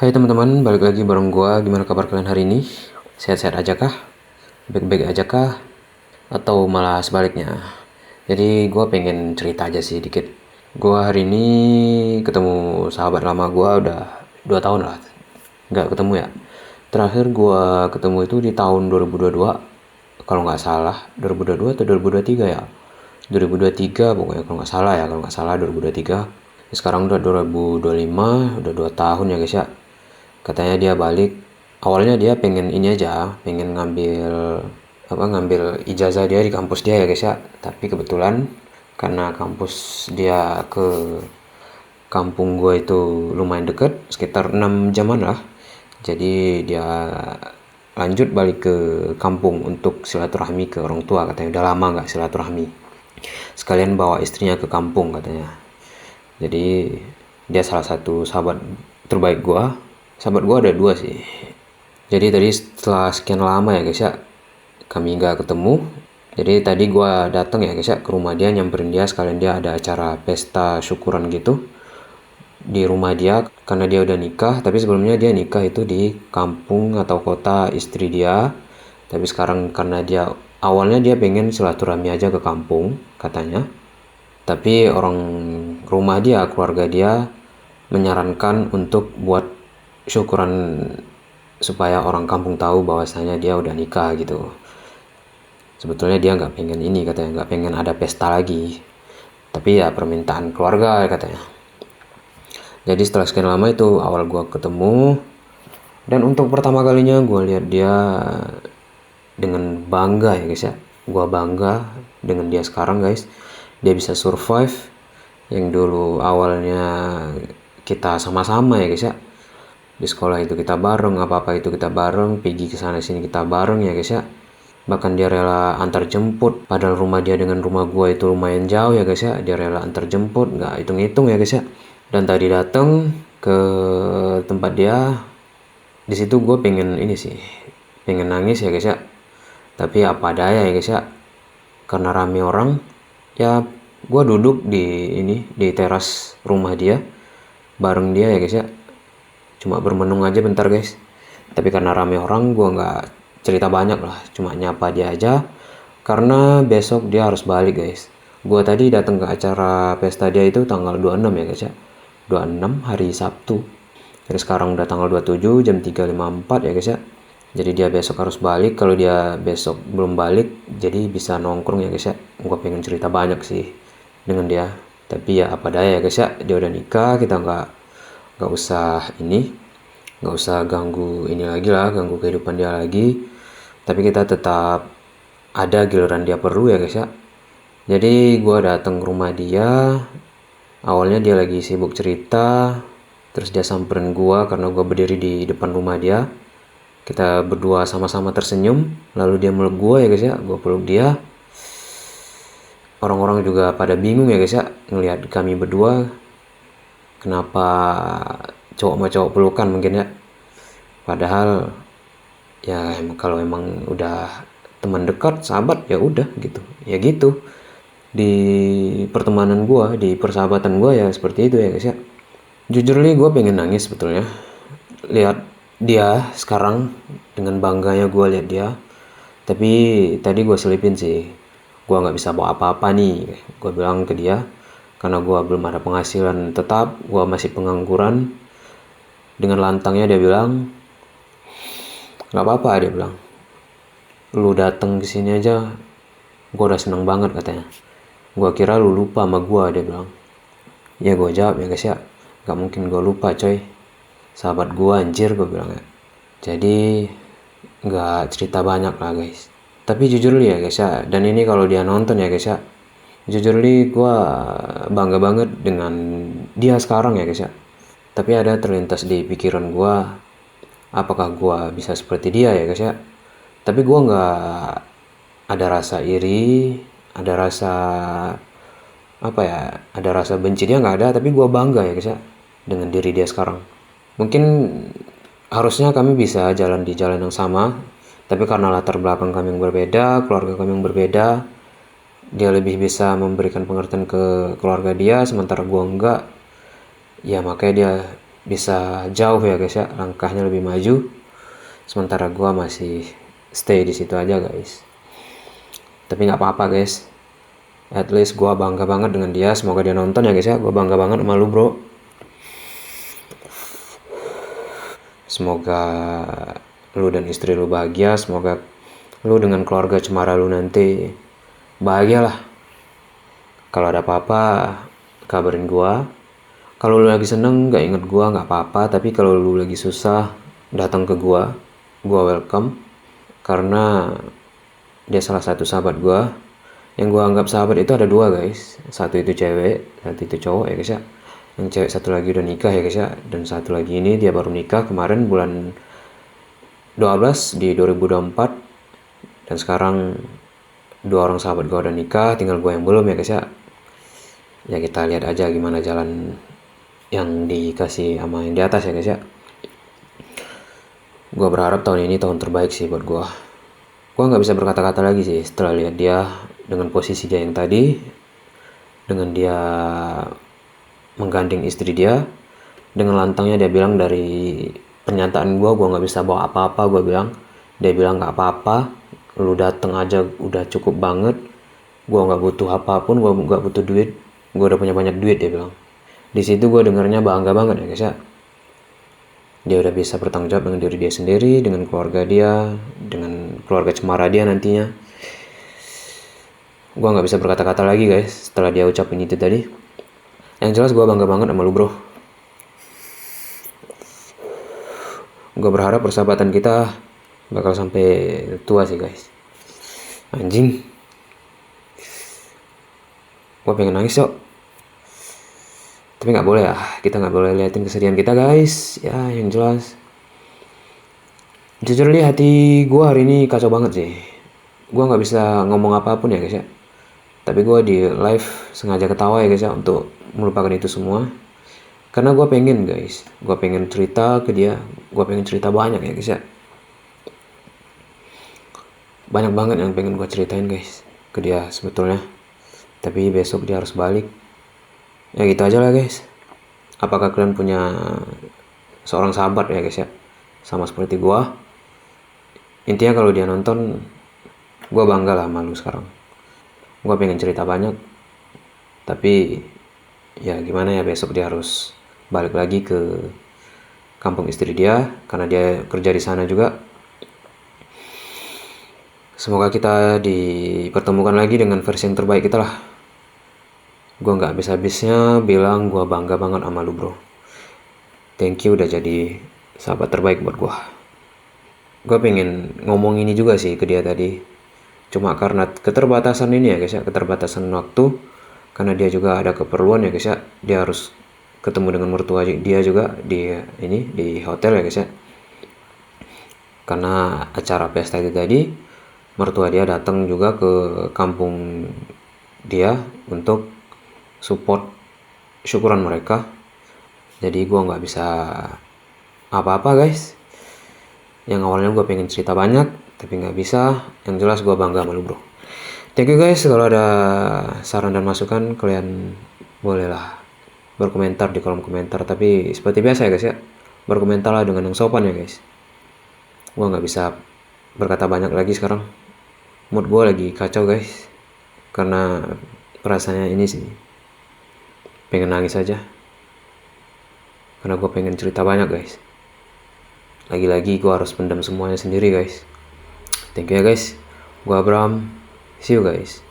Hai teman-teman, balik lagi bareng gua. Gimana kabar kalian hari ini? Sehat-sehat aja kah? Baik-baik aja kah? Atau malah sebaliknya? Jadi gua pengen cerita aja sih dikit. Gua hari ini ketemu sahabat lama gua udah 2 tahun lah. Nggak ketemu ya. Terakhir gua ketemu itu di tahun 2022. Kalau nggak salah, 2022 atau 2023 ya? 2023 pokoknya kalau nggak salah ya, kalau nggak salah 2023. Sekarang udah 2025, udah 2 tahun ya guys ya. Katanya dia balik, awalnya dia pengen ini aja, pengen ngambil ijazah dia di kampus dia ya guys ya. Tapi kebetulan karena kampus dia ke kampung gue itu lumayan deket, sekitar 6 jaman lah. Jadi dia lanjut balik ke kampung untuk silaturahmi ke orang tua, katanya udah lama nggak silaturahmi, sekalian bawa istrinya ke kampung katanya. Jadi dia salah satu sahabat terbaik gua. Sahabat gua ada 2 sih. Jadi tadi setelah sekian lama ya guys ya, kami nggak ketemu. Jadi tadi gua datang ya guys ya ke rumah dia, nyamperin dia, sekalian dia ada acara pesta syukuran gitu di rumah dia karena dia udah nikah. Tapi sebelumnya dia nikah itu di kampung atau kota istri dia. Tapi sekarang karena awalnya dia pengen silaturahmi aja ke kampung katanya. Tapi orang rumah dia, keluarga dia menyarankan untuk buat syukuran supaya orang kampung tahu bahwasanya dia udah nikah gitu. Sebetulnya dia nggak pengen ini katanya, nggak pengen ada pesta lagi. Tapi ya permintaan keluarga katanya. Jadi setelah sekian lama itu awal gua ketemu, dan untuk pertama kalinya gua lihat dia dengan bangga ya guys ya. Gua bangga dengan dia sekarang guys. Dia bisa survive yang dulu awalnya kita sama-sama ya guys ya. Di sekolah itu kita bareng, apa-apa itu kita bareng, pergi ke sana sini kita bareng ya guys ya. Bahkan dia rela antar jemput, padahal rumah dia dengan rumah gua itu lumayan jauh ya guys ya. Dia rela antar jemput, nggak hitung-hitung ya guys ya. Dan tadi datang ke tempat dia, di situ gue pengen ini sih, pengen nangis ya guys ya. Tapi apa daya ya guys ya, karena rame orang ya, gue duduk di teras rumah dia bareng dia ya guys ya, cuma bermenung aja bentar guys. Tapi karena rame orang gue nggak cerita banyak lah, cuma nyapa dia aja karena besok dia harus balik guys. Gue tadi datang ke acara pesta dia itu tanggal 26 ya guys ya, 26 hari Sabtu. Jadi sekarang udah tanggal 27 jam 3.54 ya guys ya. Jadi dia besok harus balik. Kalau dia besok belum balik, jadi bisa nongkrong ya guys ya. Gue pengen cerita banyak sih dengan dia. Tapi ya apa daya ya guys ya. Dia udah nikah, kita nggak usah ganggu ini lagi lah, ganggu kehidupan dia lagi. Tapi kita tetap ada giliran dia perlu ya guys ya. Jadi gue datang ke rumah dia. Awalnya dia lagi sibuk cerita. Terus dia samperin gua karena gua berdiri di depan rumah dia. Kita berdua sama-sama tersenyum. Lalu dia meluk gua ya guys ya. Gua peluk dia. Orang-orang juga pada bingung ya guys ya, ngelihat kami berdua. Kenapa cowok sama cowok pelukan mungkin ya. Padahal ya kalau emang udah teman dekat, sahabat ya udah gitu. Ya gitu. Di pertemanan gua, di persahabatan gua ya seperti itu ya guys ya. Jujur nih gue pengen nangis sebetulnya lihat dia sekarang, dengan bangganya gue lihat dia. Tapi tadi gue selipin sih, gue nggak bisa bawa apa-apa nih, gue bilang ke dia, karena gue belum ada penghasilan tetap, gue masih pengangguran. Dengan lantangnya dia bilang, nggak apa-apa, dia bilang, lu datang ke sini aja gue udah seneng banget katanya. Gue kira lu lupa sama gue, dia bilang. Ya gue jawab ya guys ya, gak mungkin gue lupa coy, sahabat gue anjir, gue bilang ya. Jadi gak cerita banyak lah guys. Tapi jujur li ya guys ya, dan ini kalau dia nonton ya guys ya, jujur li gue bangga banget dengan dia sekarang ya guys ya. Tapi ada terlintas di pikiran gue, apakah gue bisa seperti dia ya guys ya. Tapi gue gak ada rasa iri, ada rasa apa ya, ada rasa benci dia nggak ada. Tapi gue bangga ya guys ya dengan diri dia sekarang. Mungkin harusnya kami bisa jalan di jalan yang sama, tapi karena latar belakang kami yang berbeda, keluarga kami yang berbeda, dia lebih bisa memberikan pengertian ke keluarga dia, sementara gue enggak. Ya makanya bisa jauh ya guys ya, langkahnya lebih maju, sementara gue masih stay di situ aja guys. Tapi nggak apa-apa guys, at least gue bangga banget dengan dia. Semoga dia nonton ya guys ya. Gue bangga banget sama lu bro. Semoga lu dan istri lu bahagia. Semoga lu dengan keluarga cemara lu nanti bahagia lah. Kalau ada apa-apa kabarin gua. Kalau lu lagi seneng gak inget gua nggak apa-apa, tapi kalau lu lagi susah datang ke gua welcome. Karena dia salah satu sahabat gua. Yang gua anggap sahabat itu ada dua guys. Satu itu cewek, satu itu cowok ya guys ya. Yang cewek satu lagi udah nikah ya guys ya, dan satu lagi ini dia baru nikah kemarin bulan 12 di 2024. Dan sekarang dua orang sahabat gue udah nikah, tinggal gue yang belum ya guys ya. Ya kita lihat aja gimana jalan yang dikasih sama yang di atas ya guys ya. Gue berharap tahun ini tahun terbaik sih buat gue. Gue nggak bisa berkata-kata lagi sih setelah lihat dia dengan posisi dia yang tadi, dengan dia menggandeng istri dia, dengan lantangnya dia bilang dari pernyataan gue nggak bisa bawa apa-apa. Gue bilang, dia bilang nggak apa-apa, lu dateng aja udah cukup banget, gue nggak butuh apapun, gue nggak butuh duit, gue udah punya banyak duit, dia bilang. Di situ gue dengarnya bangga banget ya guys ya. Dia udah bisa bertanggung jawab dengan diri dia sendiri, dengan keluarga dia, dengan keluarga cemara dia nantinya. Gue nggak bisa berkata-kata lagi guys setelah dia ucapin itu tadi. Yang jelas gue bangga banget sama lu bro. Gue berharap persahabatan kita bakal sampai tua sih guys. Anjing, gue pengen nangis yuk. Tapi nggak boleh ya, kita nggak boleh liatin kesedihan kita guys. Ya yang jelas, jujur nih hati gue hari ini kacau banget sih. Gue nggak bisa ngomong apapun ya guys ya. Tapi gue di live sengaja ketawa ya guys ya, untuk melupakan itu semua. Karena gue pengen guys, gue pengen cerita ke dia, gue pengen cerita banyak ya guys ya. Banyak banget yang pengen gue ceritain guys ke dia sebetulnya. Tapi besok dia harus balik. Ya gitu aja lah guys. Apakah kalian punya seorang sahabat ya guys ya, sama seperti gue? Intinya kalau dia nonton, gue bangga lah sama lu sekarang. Gue pengen cerita banyak, tapi ya gimana ya, besok dia harus balik lagi ke kampung istri dia karena dia kerja di sana juga. Semoga kita dipertemukan lagi dengan versi yang terbaik kita lah. Gue gak habis-habisnya bilang gue bangga banget sama lu bro. Thank you udah jadi sahabat terbaik buat gue. Gue pengen ngomong ini juga sih ke dia tadi. Cuma karena keterbatasan ini ya guys ya, keterbatasan waktu. Karena dia juga ada keperluan ya guys ya. Dia harus ketemu dengan mertua dia juga di hotel ya guys ya. Karena acara pesta itu tadi, mertua dia datang juga ke kampung dia untuk support syukuran mereka. Jadi gue nggak bisa apa-apa guys. Yang awalnya gue pengen cerita banyak tapi nggak bisa. Yang jelas gue bangga sama lu bro. Thank you guys. Kalau ada saran dan masukan, kalian bolehlah berkomentar di kolom komentar. Tapi seperti biasa ya guys ya, berkomentarlah dengan yang sopan ya guys. Gue nggak bisa berkata banyak lagi sekarang. Mood gue lagi kacau guys, karena perasaannya ini sih pengen nangis aja. Karena gue pengen cerita banyak guys. Lagi-lagi gue harus pendam semuanya sendiri guys. Thank you ya guys. Gue Abraham. See you guys.